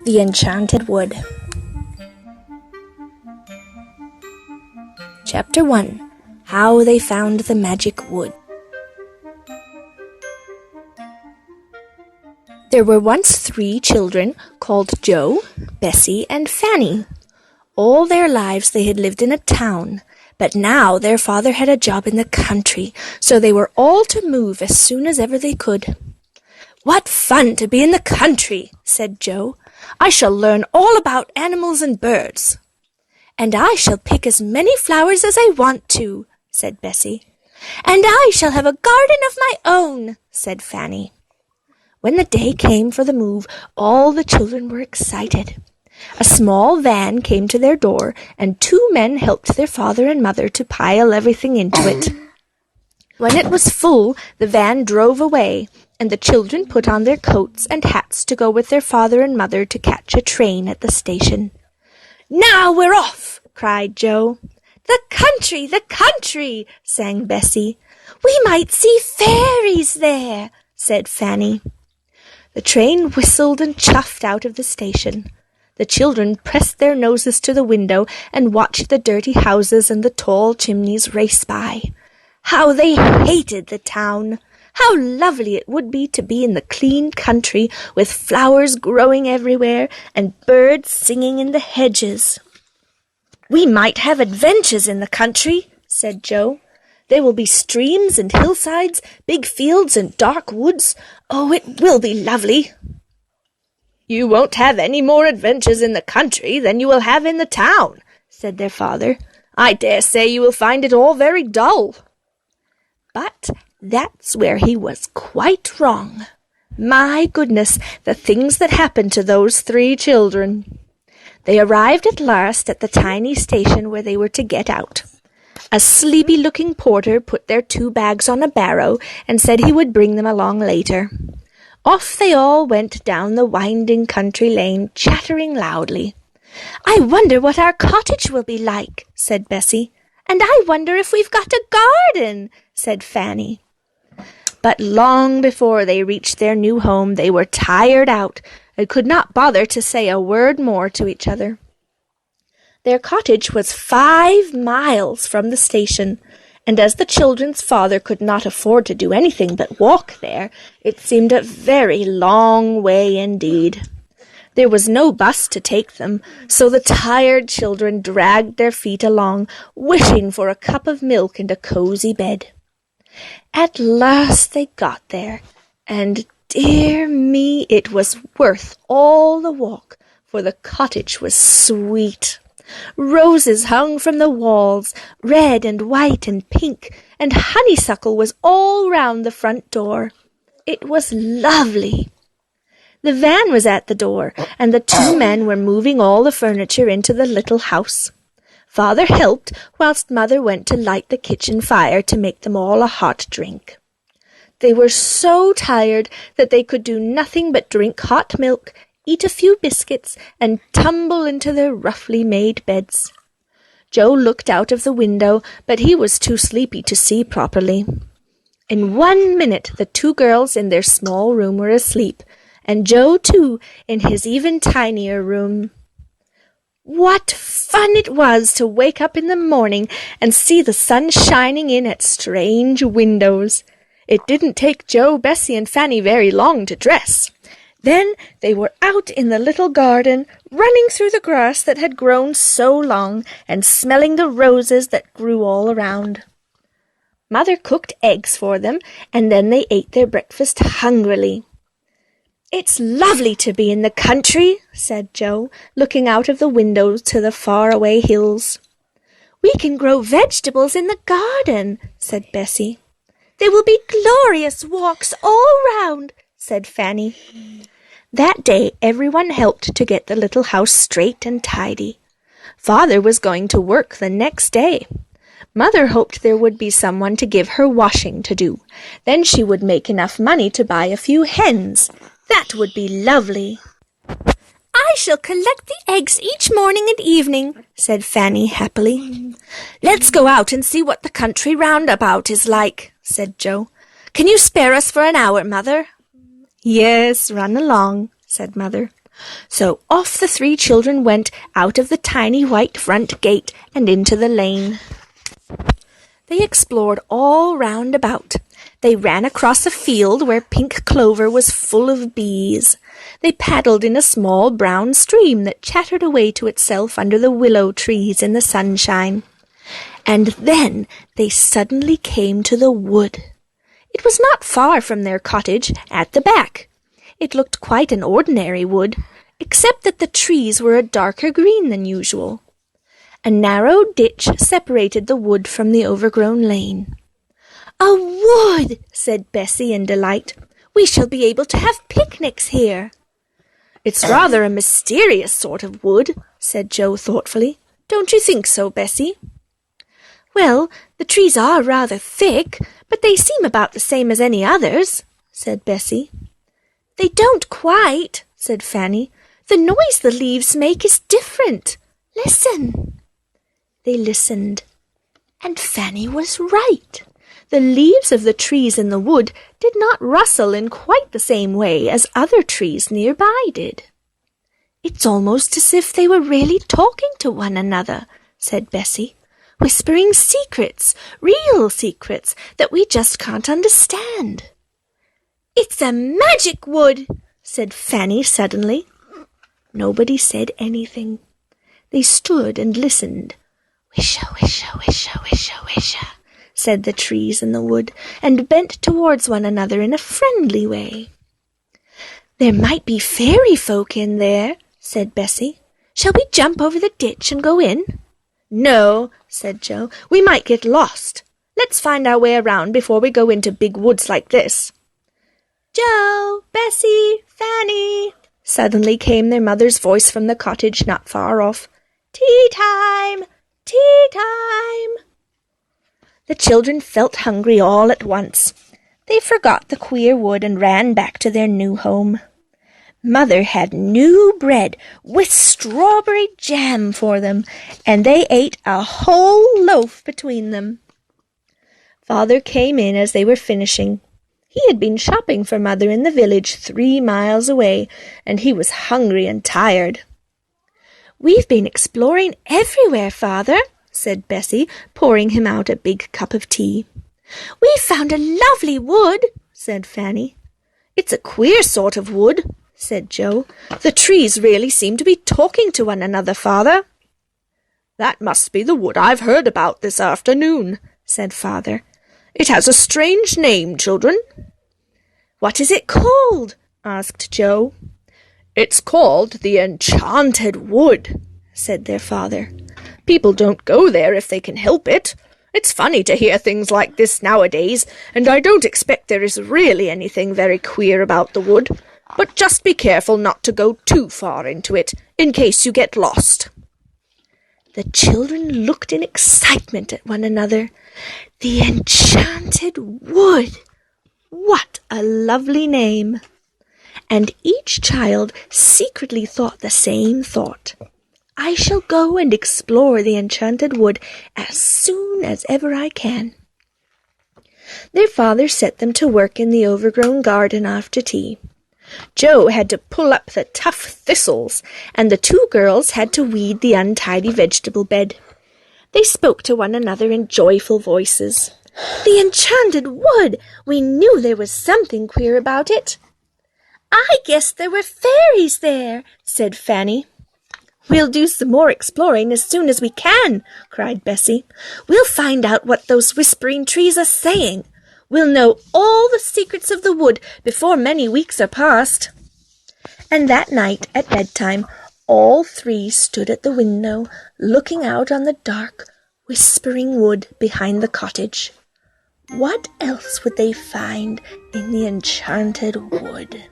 The Enchanted Wood. Chapter 1. How They Found the Magic Wood. There were once 3 children called Joe, Bessie, and Fanny. All their lives they had lived in a town, but now their father had a job in the country, so they were all to move as soon as ever they could. "What fun to be in the country," said Joe. "I shall learn all about animals and birds." "And I shall pick as many flowers as I want to," said Bessie. "And I shall have a garden of my own," said Fanny. When the day came for the move, all the children were excited. A small van came to their door, and 2 men helped their father and mother to pile everything into it. When it was full, the van drove away, and the children put on their coats and hats to go with their father and mother to catch a train at the station. "Now we're off!" cried Joe. "The country, the country!" sang Bessie. "We might see fairies there," said Fanny. The train whistled and chuffed out of the station. The children pressed their noses to the window and watched the dirty houses and the tall chimneys race by. How they hated the town! How lovely it would be to be in the clean country, with flowers growing everywhere and birds singing in the hedges. "We might have adventures in the country," said Joe. "There will be streams and hillsides, big fields and dark woods. Oh, it will be lovely." "You won't have any more adventures in the country than you will have in the town," said their father. "I dare say you will find it all very dull." But that's where he was quite wrong. My goodness, the things that happened to those 3 children. They arrived at last at the tiny station where they were to get out. A sleepy-looking porter put their 2 bags on a barrow and said he would bring them along later. Off they all went down the winding country lane, chattering loudly. "I wonder what our cottage will be like," said Bessie. "And I wonder if we've got a garden," said Fanny. But long before they reached their new home, they were tired out and could not bother to say a word more to each other. Their cottage was 5 miles from the station, and as the children's father could not afford to do anything but walk there, it seemed a very long way indeed. There was no bus to take them, so the tired children dragged their feet along, wishing for a cup of milk and a cozy bed. At last they got there, and dear me, it was worth all the walk, for the cottage was sweet. Roses hung from the walls, red and white and pink, and honeysuckle was all round the front door. It was lovely. The van was at the door, and the 2 men were moving all the furniture into the little house. Father helped, whilst Mother went to light the kitchen fire to make them all a hot drink. They were so tired that they could do nothing but drink hot milk, eat a few biscuits, and tumble into their roughly made beds. Joe looked out of the window, but he was too sleepy to see properly. In 1 minute the 2 girls in their small room were asleep, and Joe, too, in his even tinier room. What fun it was to wake up in the morning and see the sun shining in at strange windows! It didn't take Joe, Bessie, and Fanny very long to dress. Then they were out in the little garden, running through the grass that had grown so long, and smelling the roses that grew all around. Mother cooked eggs for them, and then they ate their breakfast hungrily. "It's lovely to be in the country," said Joe, looking out of the window to the faraway hills. "We can grow vegetables in the garden," said Bessie. "There will be glorious walks all round," said Fanny. That day everyone helped to get the little house straight and tidy. Father was going to work the next day. Mother hoped there would be someone to give her washing to do. Then she would make enough money to buy a few hens. That would be lovely. "I shall collect the eggs each morning and evening," said Fanny happily. "Let's go out and see what the country roundabout is like," said Joe. Can you spare us for an hour, Mother?" "Yes, run along," said Mother. So off the 3 children went out of the tiny white front gate and into the lane. They explored all round about. They ran across a field where pink clover was full of bees. They paddled in a small brown stream that chattered away to itself under the willow trees in the sunshine. And then they suddenly came to the wood. It was not far from their cottage, at the back. It looked quite an ordinary wood, except that the trees were a darker green than usual. A narrow ditch separated the wood from the overgrown lane. "A wood!" said Bessie in delight. "We shall be able to have picnics here." "It's rather a mysterious sort of wood," said Joe thoughtfully. "Don't you think so, Bessie?" "Well, the trees are rather thick, but they seem about the same as any others," said Bessie. "They don't quite," said Fanny. "The noise the leaves make is different. Listen." They listened, and Fanny was right. The leaves of the trees in the wood did not rustle in quite the same way as other trees nearby did. "It's almost as if they were really talking to one another," said Bessie, "whispering secrets, real secrets, that we just can't understand." "It's a magic wood," said Fanny suddenly. Nobody said anything. They stood and listened. "Wisha, wisha, wisha, wisha, wisha," said the trees in the wood, and bent towards one another in a friendly way. "There might be fairy folk in there," said Bessie. "Shall we jump over the ditch and go in?" "No," said Joe. "We might get lost. Let's find our way around before we go into big woods like this." "Joe, Bessie, Fanny!" Suddenly came their mother's voice from the cottage not far off. "Tea time! Tea time!" The children felt hungry all at once. They forgot the queer wood and ran back to their new home. Mother had new bread with strawberry jam for them, and they ate a whole loaf between them. Father came in as they were finishing. He had been shopping for Mother in the village 3 miles away, and he was hungry and tired. "We've been exploring everywhere, Father," said Bessie, pouring him out a big cup of tea. "We've found a lovely wood," said Fanny. "It's a queer sort of wood," said Joe. "The trees really seem to be talking to one another, Father." "That must be the wood I've heard about this afternoon," said Father. "It has a strange name, children." "What is it called?" asked Joe. "It's called the Enchanted Wood," said their father. "People don't go there if they can help it. It's funny to hear things like this nowadays, and I don't expect there is really anything very queer about the wood. But just be careful not to go too far into it, in case you get lost." The children looked in excitement at one another. The Enchanted Wood! What a lovely name! And each child secretly thought the same thought. "I shall go and explore the Enchanted Wood as soon as ever I can." Their father set them to work in the overgrown garden after tea. Joe had to pull up the tough thistles, and the 2 girls had to weed the untidy vegetable bed. They spoke to one another in joyful voices. "The Enchanted Wood! We knew there was something queer about it." "I guess there were fairies there," said Fanny. "We'll do some more exploring as soon as we can," cried Bessie. "We'll find out what those whispering trees are saying. We'll know all the secrets of the wood before many weeks are past." And that night at bedtime, all 3 stood at the window, looking out on the dark, whispering wood behind the cottage. What else would they find in the Enchanted Wood?